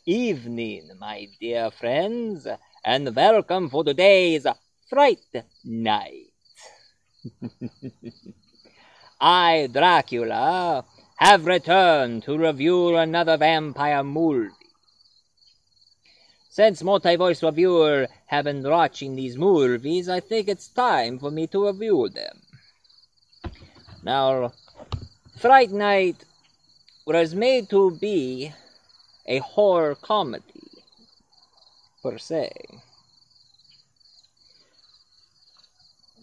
evening, my dear friends, and welcome for today's Fright Night. I, Dracula, have returned to review another vampire movie. Since multi-voice reviewer have been watching these movies, I think it's time for me to review them. Now, Fright Night was made to be a horror comedy, per se.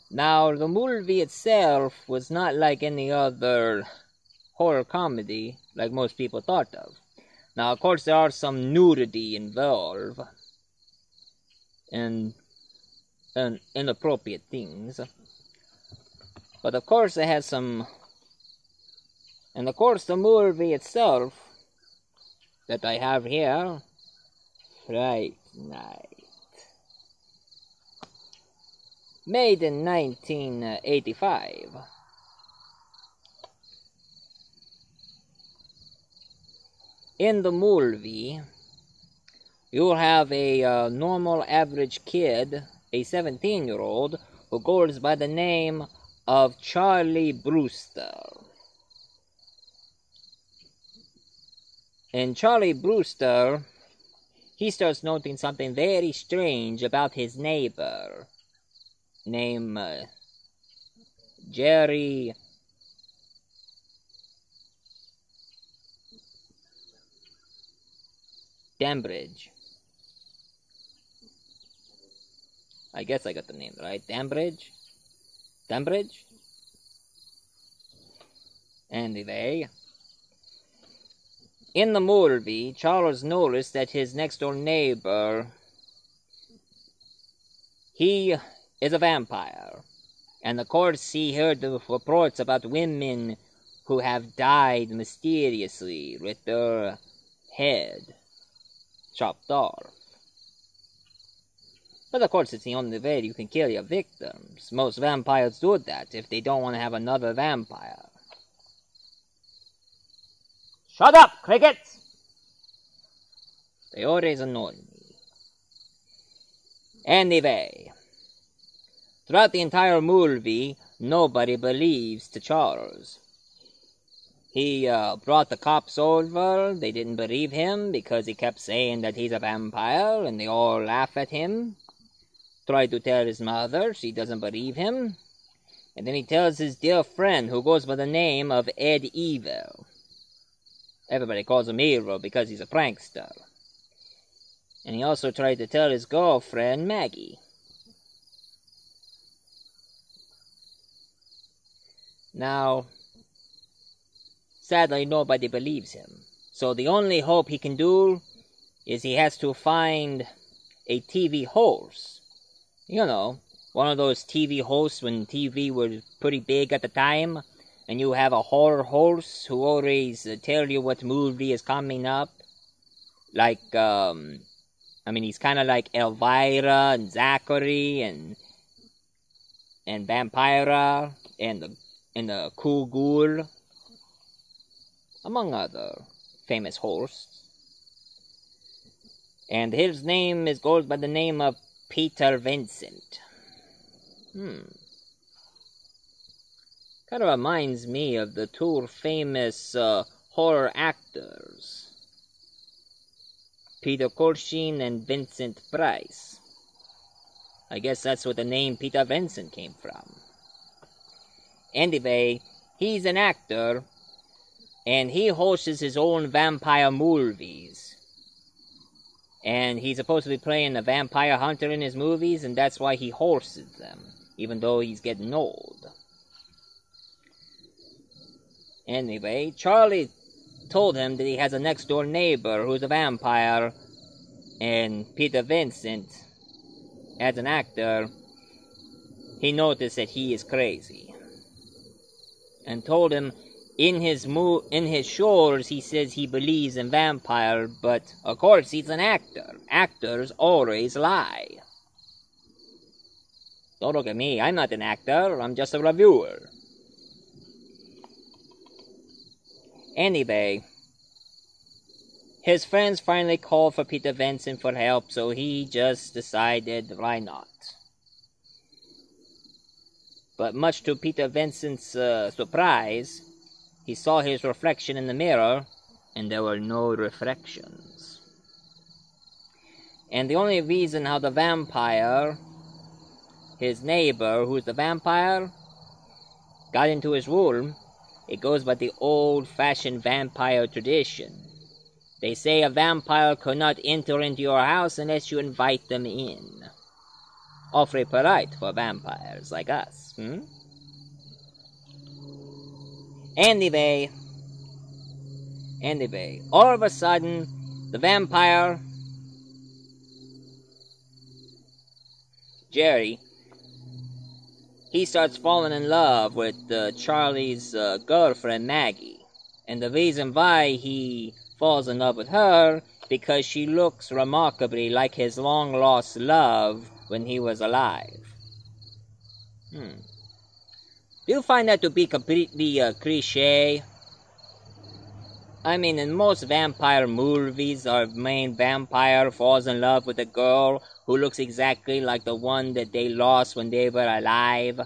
Now, the movie itself was not like any other horror comedy like most people thought of. Now, of course, there are some nudity involved and inappropriate things. But of course, it has some... And of course, the movie itself that I have here, Fright Night. Made in 1985. In the movie, you'll have a normal average kid, a 17-year-old, who goes by the name of Charlie Brewster. And Charlie Brewster, he starts noting something very strange about his neighbor, named Jerry Dambridge. I guess I got the name right. Dambridge? Anyway, in the movie, Charles noticed that his next-door neighbor, he is a vampire. And of course, he heard the reports about women who have died mysteriously with their head chopped off. But of course, it's the only way you can kill your victims. Most vampires do that if they don't want to have another vampire. Shut up, crickets! They always annoy me. Anyway, throughout the entire movie, nobody believes Charles. He brought the cops over. They didn't believe him because he kept saying that he's a vampire, and they all laugh at him. Tried to tell his mother. She doesn't believe him. And then he tells his dear friend, who goes by the name of Ed Evil. Everybody calls him Evil because he's a prankster. And he also tried to tell his girlfriend, Maggie. Now, sadly, nobody believes him. So the only hope he can do is he has to find a TV host. You know, one of those TV hosts when TV was pretty big at the time, and you have a horror host who always tell you what movie is coming up. Like, he's kind of like Elvira and Zachary and Vampira and the Cool Ghoul, among other famous hosts. And his name goes by the name of Peter Vincent. Kind of reminds me of the two famous horror actors, Peter Cushing and Vincent Price. I guess that's where the name Peter Vincent came from. Anyway, he's an actor, and he hosts his own vampire movies. And he's supposed to be playing a vampire hunter in his movies, and that's why he hosts them, even though he's getting old. Anyway, Charlie told him that he has a next-door neighbor who's a vampire, and Peter Vincent, as an actor, he noticed that he is crazy. And told him in his shows, he says he believes in vampire, but of course he's an actor. Actors always lie. Don't look at me. I'm not an actor. I'm just a reviewer. Anyway, his friends finally called for Peter Vincent for help, so he just decided, why not? But much to Peter Vincent's surprise, he saw his reflection in the mirror, and there were no reflections. And the only reason how the vampire, his neighbor, who's the vampire, got into his room, it goes by the old-fashioned vampire tradition. They say a vampire could not enter into your house unless you invite them in. Awfully polite for vampires like us, Anyway, all of a sudden, the vampire, Jerry, he starts falling in love with Charlie's girlfriend, Maggie. And the reason why he falls in love with her, because she looks remarkably like his long-lost love when he was alive. Do you find that to be completely cliche? I mean, in most vampire movies, our main vampire falls in love with a girl who looks exactly like the one that they lost when they were alive.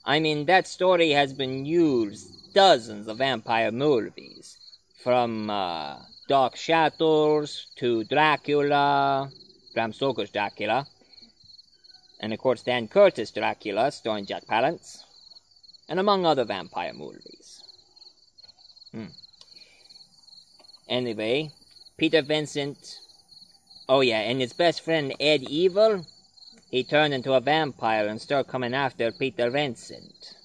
I mean, that story has been used dozens of vampire movies, from Dark Shadows to Dracula, Bram Stoker's Dracula, and of course Dan Curtis' Dracula, starring Jack Palance, and among other vampire movies. Anyway, Peter Vincent, and his best friend Ed Evil, he turned into a vampire and started coming after Peter Vincent.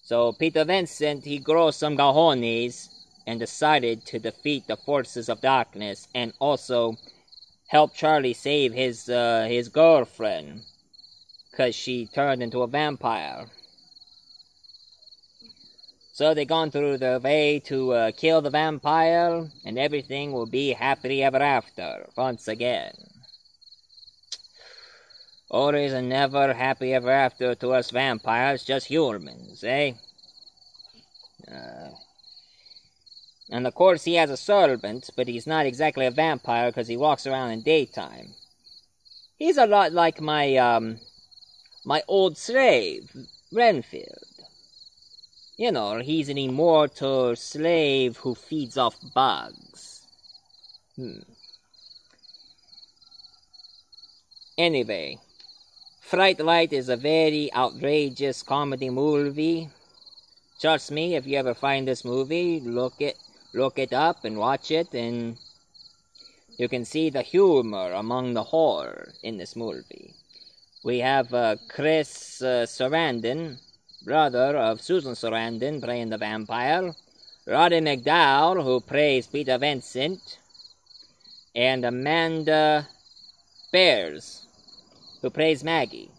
So Peter Vincent, he grows some cojones and decided to defeat the forces of darkness and also help Charlie save his girlfriend, because she turned into a vampire. So they've gone through their way to kill the vampire, and everything will be happily ever after, once again. Always and never happy ever after to us vampires, just humans, eh? And of course he has a servant, but he's not exactly a vampire because he walks around in daytime. He's a lot like my old slave, Renfield. You know, he's an immortal slave who feeds off bugs. Anyway, Fright Night is a very outrageous comedy movie. Trust me, if you ever find this movie, look it up and watch it, and you can see the humor among the horror in this movie. We have Chris Sarandon, brother of Susan Sarandon, playing the vampire, Roddy McDowall, who plays Peter Vincent, and Amanda Bears, who plays Maggie.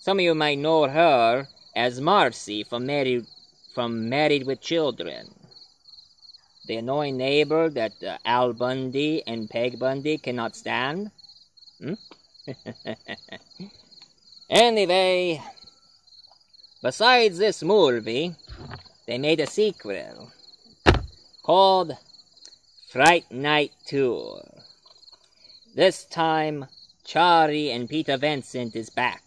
Some of you might know her as Marcy from Married with Children, the annoying neighbor that Al Bundy and Peg Bundy cannot stand. Anyway, besides this movie, they made a sequel called Fright Night 2. This time, Charlie and Peter Vincent is back.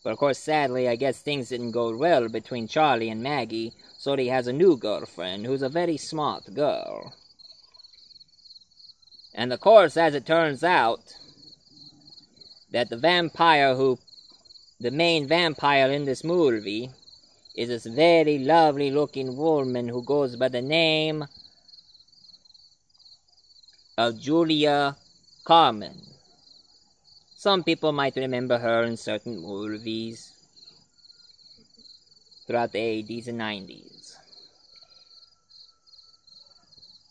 But of course, sadly, I guess things didn't go well between Charlie and Maggie, so he has a new girlfriend who's a very smart girl. And of course, as it turns out, that the main vampire in this movie is this very lovely looking woman who goes by the name of Julia Carmen. Some people might remember her in certain movies throughout the 80s and 90s.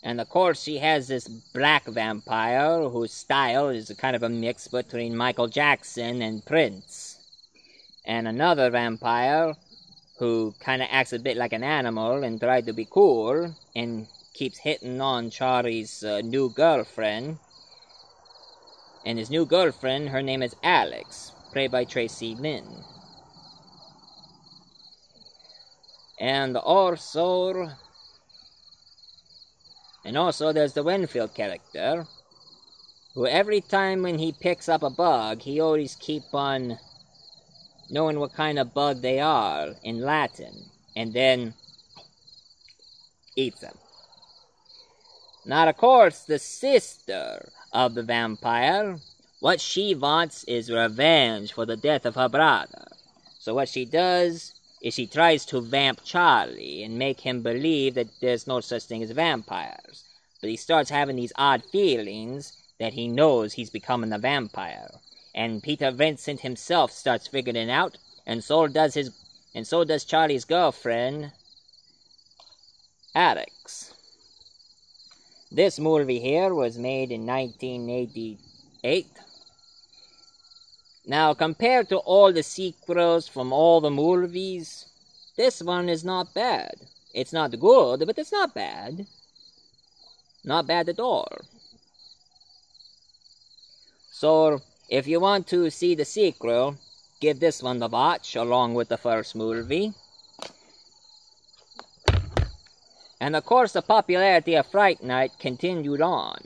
And of course she has this black vampire whose style is kind of a mix between Michael Jackson and Prince. And another vampire who kind of acts a bit like an animal and tried to be cool and keeps hitting on Charlie's new girlfriend. And his new girlfriend, her name is Alex, played by Tracy Lynn. And And also there's the Renfield character, who every time when he picks up a bug, he always keep on knowing what kind of bug they are in Latin, and then eats them. Now, of course, the sister of the vampire, what she wants is revenge for the death of her brother. So what she does is she tries to vamp Charlie and make him believe that there's no such thing as vampires. But he starts having these odd feelings that he knows he's becoming a vampire. And Peter Vincent himself starts figuring it out, and so does Charlie's girlfriend, Alex. This movie here was made in 1988. Now, compared to all the sequels from all the movies, this one is not bad. It's not good, but it's not bad. Not bad at all. So, if you want to see the sequel, give this one a watch along with the first movie. And of course, the popularity of Fright Night continued on.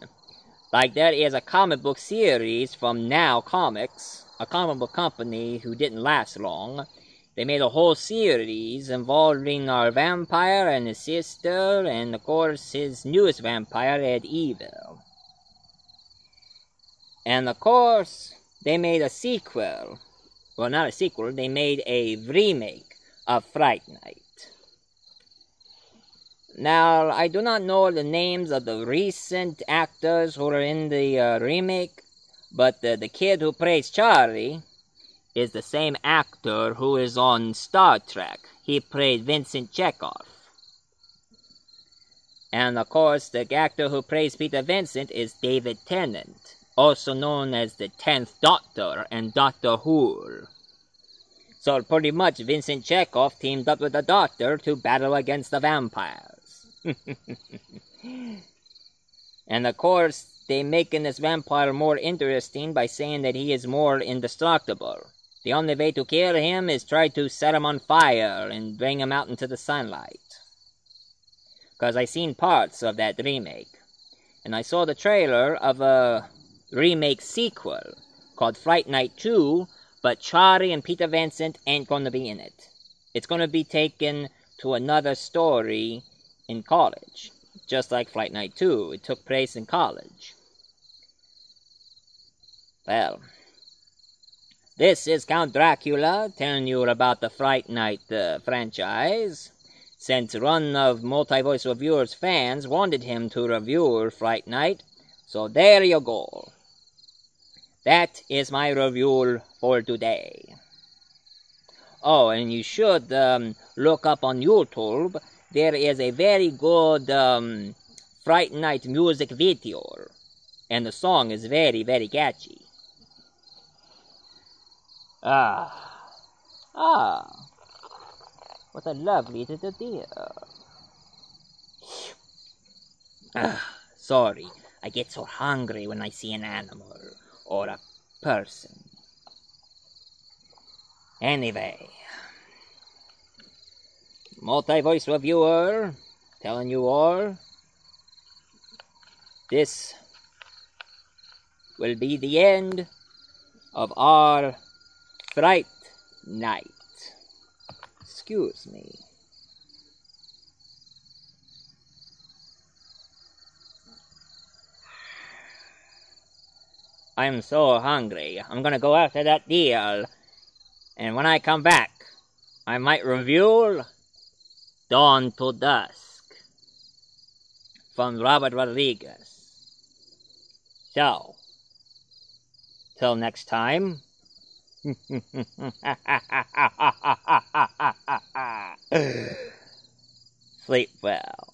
Like, there is a comic book series from Now Comics, a comic book company who didn't last long. They made a whole series involving our vampire and his sister, and of course, his newest vampire, Ed Evil. And of course, they made a sequel. Well, not a sequel, they made a remake of Fright Night. Now, I do not know the names of the recent actors who are in the remake, but the kid who plays Charlie is the same actor who is on Star Trek. He played Vincent Chekhov. And of course, the actor who plays Peter Vincent is David Tennant, also known as the 10th Doctor and Doctor Who. So pretty much Vincent Chekhov teamed up with the Doctor to battle against the vampires. And of course, they making this vampire more interesting by saying that he is more indestructible. The only way to kill him is try to set him on fire and bring him out into the sunlight. Because I seen parts of that remake. And I saw the trailer of a remake sequel called Fright Night 2, but Charlie and Peter Vincent ain't going to be in it. It's going to be taken to another story in college. Just like Fright Night 2, it took place in college. Well, this is Count Dracula telling you about the Fright Night franchise. Since one of Multi-Voice Reviewer's fans wanted him to review Fright Night, so there you go. That is my review for today. Oh, and you should look up on YouTube. There is a very good Fright Night music video. And the song is very, very catchy. What a lovely little deer. Sorry, I get so hungry when I see an animal or a person. Anyway, Multi-Voice Reviewer telling you all, this will be the end of our Fright Night. Excuse me. I'm so hungry. I'm gonna go after that deal. And when I come back, I might review Dawn to Dusk from Robert Rodriguez. So, till next time. Sleep well.